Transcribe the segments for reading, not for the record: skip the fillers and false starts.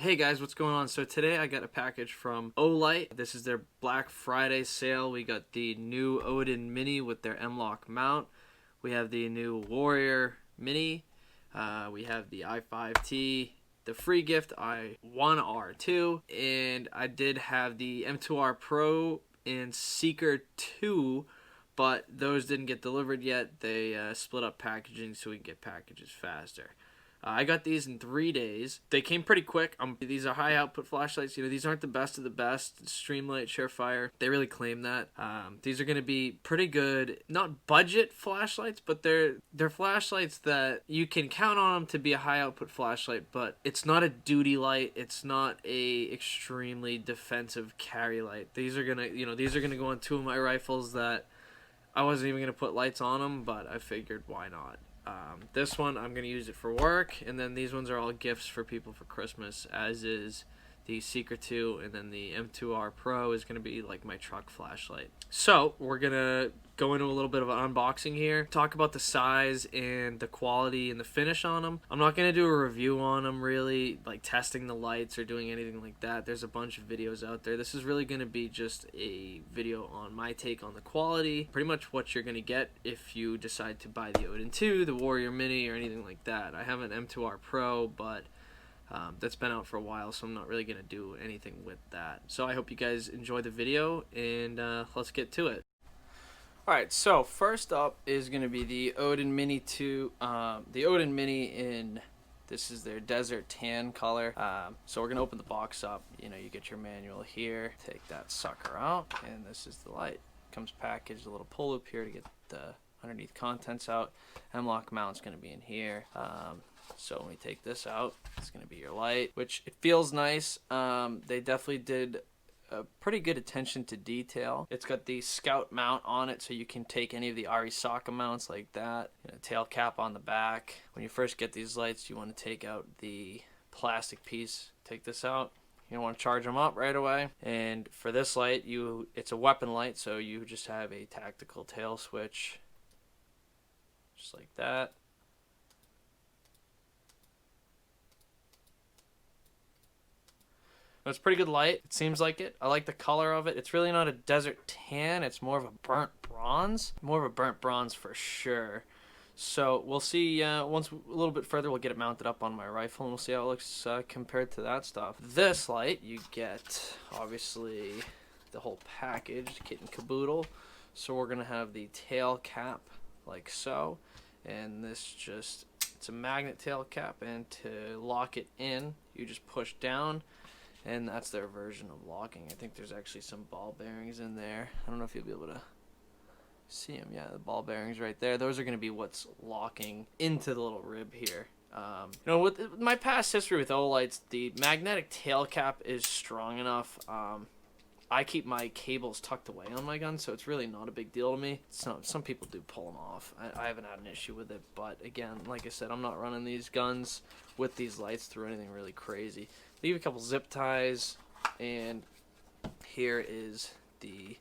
Hey guys, what's going on? So today I got a package from Olight. This is their Black Friday sale. We got the new Odin Mini with their M-LOK mount. We have the new Warrior Mini. We have the i5T, the free gift i1R2, and I did have the M2R Pro and Seeker 2, but those didn't get delivered yet. They split up packaging so we can get packages faster. I got these in 3 days. They came pretty quick. These are high output flashlights. These aren't the best of the best. Streamlight, Surefire, they really claim that. These are going to be pretty good, not budget flashlights, but they're flashlights that you can count on them to be a high output flashlight, but it's not a duty light. It's not a extremely defensive carry light. These are going to go on two of my rifles that I wasn't even going to put lights on them, but I figured why not. This one, I'm going to use it for work, and then these ones are all gifts for people for Christmas, as is the Seeker 2, and then the M2R Pro is going to be like my truck flashlight. So, we're going to go into a little bit of an unboxing here, talk about the size and the quality and the finish on them. I'm not going to do a review on them, really, like testing the lights or doing anything like that. There's a bunch of videos out there. This is really going to be just a video on my take on the quality, pretty much what you're going to get if you decide to buy the Odin 2, the Warrior Mini, or anything like that. I have an M2R Pro, but that's been out for a while, so I'm not really going to do anything with that. So I hope you guys enjoy the video, and let's get to it. Alright, so first up is going to be the Odin Mini 2, the Odin Mini in, this is their desert tan color. So we're going to open the box up. You get your manual here, take that sucker out, and this is the light. Comes packaged, a little pull loop here to get the underneath contents out. M-LOK mount's going to be in here. So when we take this out, it's going to be your light, which it feels nice. They definitely did a pretty good attention to detail. It's got the Scout mount on it, so you can take any of the Arisaka mounts like that. Tail cap on the back. When you first get these lights, you want to take out the plastic piece. Take this out. You don't want to charge them up right away. And for this light, it's a weapon light, so you just have a tactical tail switch, just like that. It's a pretty good light. It seems like it. I like the color of it. It's really not a desert tan. It's more of a burnt bronze. More of a burnt bronze for sure. So we'll see. Once a little bit further, we'll get it mounted up on my rifle, and we'll see how it looks compared to that stuff. This light, you get, obviously, the whole package, kit and caboodle. So we're going to have the tail cap like so. And this it's a magnet tail cap. And to lock it in, you just push down. And that's their version of locking. I think there's actually some ball bearings in there. I don't know if you'll be able to see them. Yeah, the ball bearings right there. Those are going to be what's locking into the little rib here. With my past history with Olights, the magnetic tail cap is strong enough. I keep my cables tucked away on my gun, so it's really not a big deal to me. Some people do pull them off. I haven't had an issue with it, but again, like I said, I'm not running these guns with these lights through anything really crazy. Leave a couple zip ties, and here is the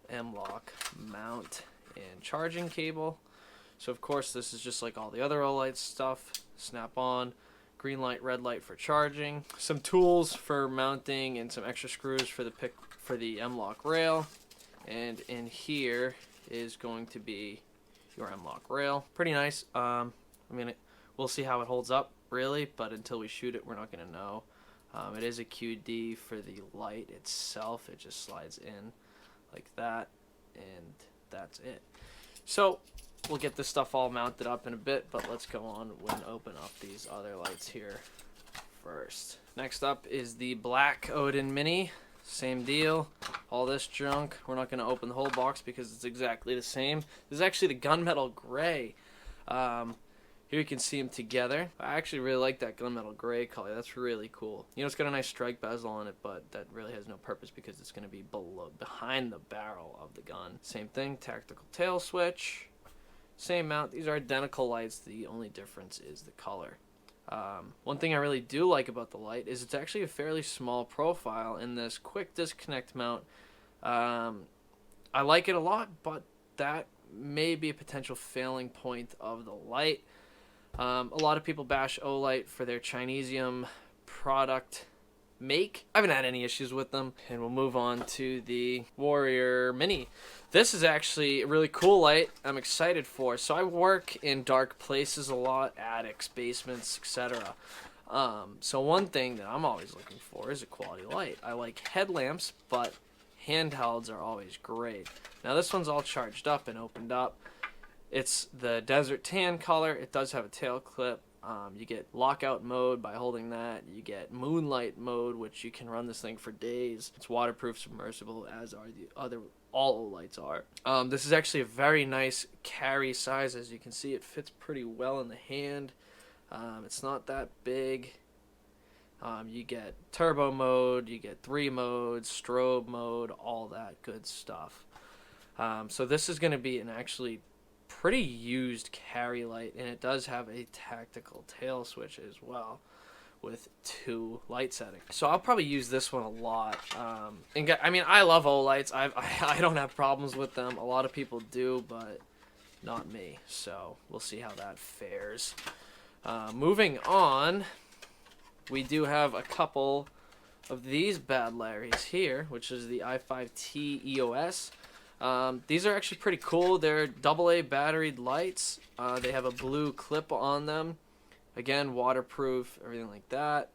M-LOK mount and charging cable. So of course this is just like all the other Olight stuff. Snap on, green light, red light for charging. Some tools for mounting and some extra screws for the M-LOK rail. And in here is going to be your M-LOK rail. Pretty nice. We'll see how it holds up really, but until we shoot it, we're not gonna know. It is a QD for the light itself. It just slides in like that, and that's it. So we'll get this stuff all mounted up in a bit, but let's go on and open up these other lights here first. Next up is the black Odin Mini. Same deal. All this junk. We're not going to open the whole box because it's exactly the same. This is actually the gunmetal gray. Here you can see them together. I actually really like that gunmetal gray color. That's really cool. It's got a nice strike bezel on it, but that really has no purpose because it's going to be behind the barrel of the gun. Same thing, tactical tail switch. Same mount. These are identical lights. The only difference is the color. One thing I really do like about the light is it's actually a fairly small profile in this quick disconnect mount. I like it a lot, but that may be a potential failing point of the light. A lot of people bash Olight for their Chinesium product make. I haven't had any issues with them. And we'll move on to the Warrior Mini. This is actually a really cool light I'm excited for. So I work in dark places a lot, attics, basements, etc. So one thing that I'm always looking for is a quality light. I like headlamps, but handhelds are always great. Now this one's all charged up and opened up. It's the Desert Tan color. It does have a tail clip. You get lockout mode by holding that. You get moonlight mode, which you can run this thing for days. It's waterproof, submersible, as are the other all lights are. This is actually a very nice carry size. As you can see, it fits pretty well in the hand. It's not that big. You get turbo mode, you get 3 modes, strobe mode, all that good stuff. So this is going to be an actually pretty used carry light, and it does have a tactical tail switch as well with 2 light settings. So I'll probably use this one a lot. I mean, I love Olights. I don't have problems with them. A lot of people do, but not me. So we'll see how that fares. Moving on, we do have a couple of these bad Larrys here, which is the i5T EOS. These are actually pretty cool. They're AA batteried lights. They have a blue clip on them. Again, waterproof, everything like that.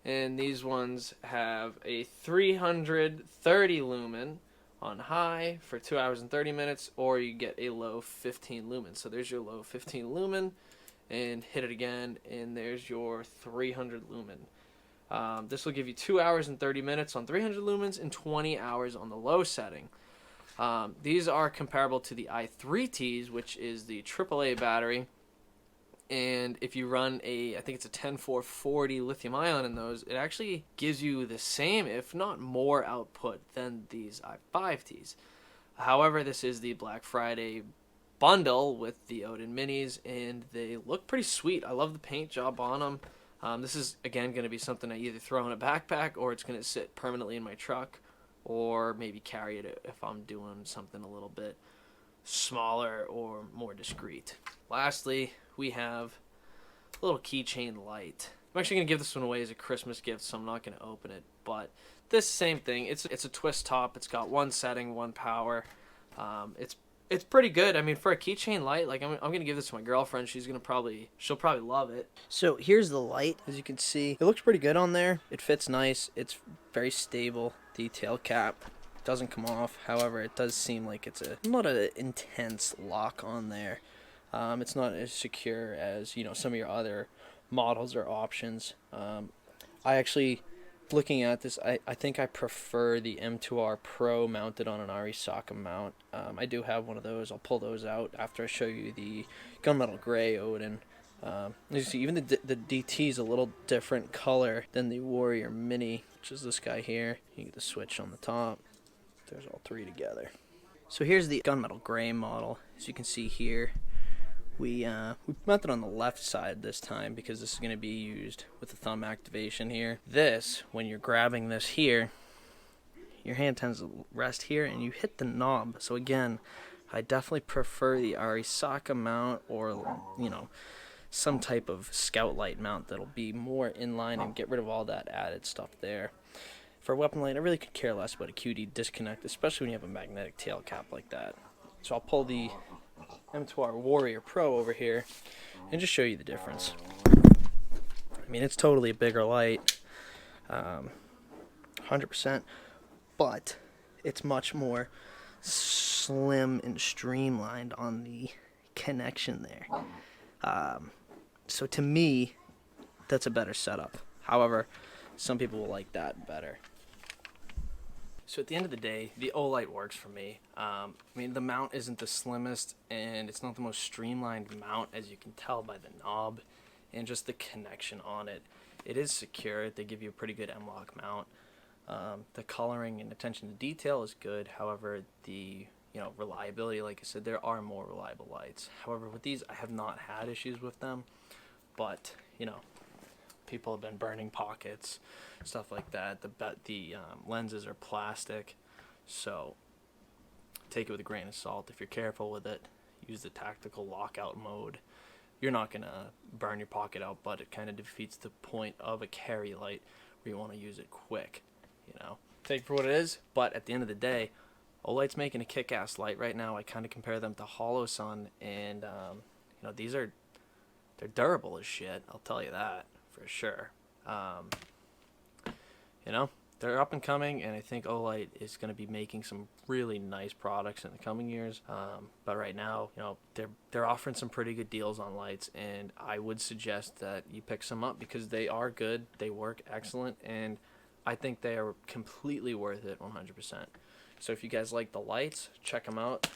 And these ones have a 330 lumen on high for 2 hours and 30 minutes, or you get a low 15 lumen. So there's your low 15 lumen, and hit it again, and there's your 300 lumen. This will give you 2 hours and 30 minutes on 300 lumens and 20 hours on the low setting. These are comparable to the i3Ts, which is the AAA battery. And if you run I think it's a 10440 lithium ion in those, it actually gives you the same, if not more output than these i5Ts. However, this is the Black Friday bundle with the Odin Minis, and they look pretty sweet. I love the paint job on them. This is, again, going to be something I either throw in a backpack, or it's going to sit permanently in my truck, or maybe carry it if I'm doing something a little bit smaller or more discreet. Lastly, we have a little keychain light. I'm actually going to give this one away as a Christmas gift, so I'm not going to open it. But this same thing, it's a twist top. It's got 1 setting, 1 power. It's pretty good. I mean, for a keychain light, like I'm going to give this to my girlfriend. She'll probably love it. So here's the light. As you can see, it looks pretty good on there. It fits nice. It's very stable. The tail cap doesn't come off. However, it does seem like it's not an intense lock on there. It's not as secure as, some of your other models or options. I actually, looking at this, I think I prefer the M2R Pro mounted on an Arisaka mount. I do have one of those. I'll pull those out after I show you the gunmetal gray Odin. As you see, even the DT is a little different color than the Warrior Mini, which is this guy here. You get the switch on the top. There's all 3 together. So here's the gunmetal gray model. As you can see here, we mounted on the left side this time because this is going to be used with the thumb activation here. This, when you're grabbing this here, your hand tends to rest here and you hit the knob. So again, I definitely prefer the Arisaka mount, or some type of scout light mount that'll be more in line and get rid of all that added stuff there. For a weapon light, I really could care less about a QD disconnect, especially when you have a magnetic tail cap like that. So I'll pull the M2R Warrior Pro over here and just show you the difference. I mean, it's totally a bigger light, 100%, but it's much more slim and streamlined on the connection there. So to me, that's a better setup. However, some people will like that better. So at the end of the day, the Olight works for me. I mean, the mount isn't the slimmest, and it's not the most streamlined mount, as you can tell by the knob and just the connection on it. It is secure. They give you a pretty good M-LOK mount. The coloring and attention to detail is good. However, the reliability, like I said, there are more reliable lights. However, with these, I have not had issues with them, but people have been burning pockets, stuff like that. The lenses are plastic, so take it with a grain of salt. If you're careful with it, use the tactical lockout mode. You're not gonna burn your pocket out, but it kind of defeats the point of a carry light, where you want to use it quick, you know. Take it for what it is, but at the end of the day, Olight's making a kick-ass light right now. I kind of compare them to Holosun, and you know, they're durable as shit. I'll tell you that for sure. You know, they're up and coming, and I think Olight is going to be making some really nice products in the coming years. But right now, you know, they're offering some pretty good deals on lights, and I would suggest that you pick some up because they are good, they work excellent, and I think they are completely worth it 100%. So if you guys like the lights, check them out.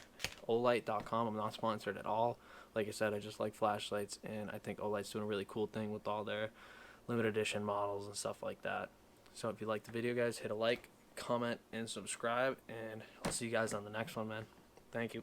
Olight.com. I'm not sponsored at all. Like I said, I just like flashlights, and I think Olight's doing a really cool thing with all their limited edition models and stuff like that. So if you like the video, guys, hit a like, comment, and subscribe, and I'll see you guys on the next one, man. Thank you.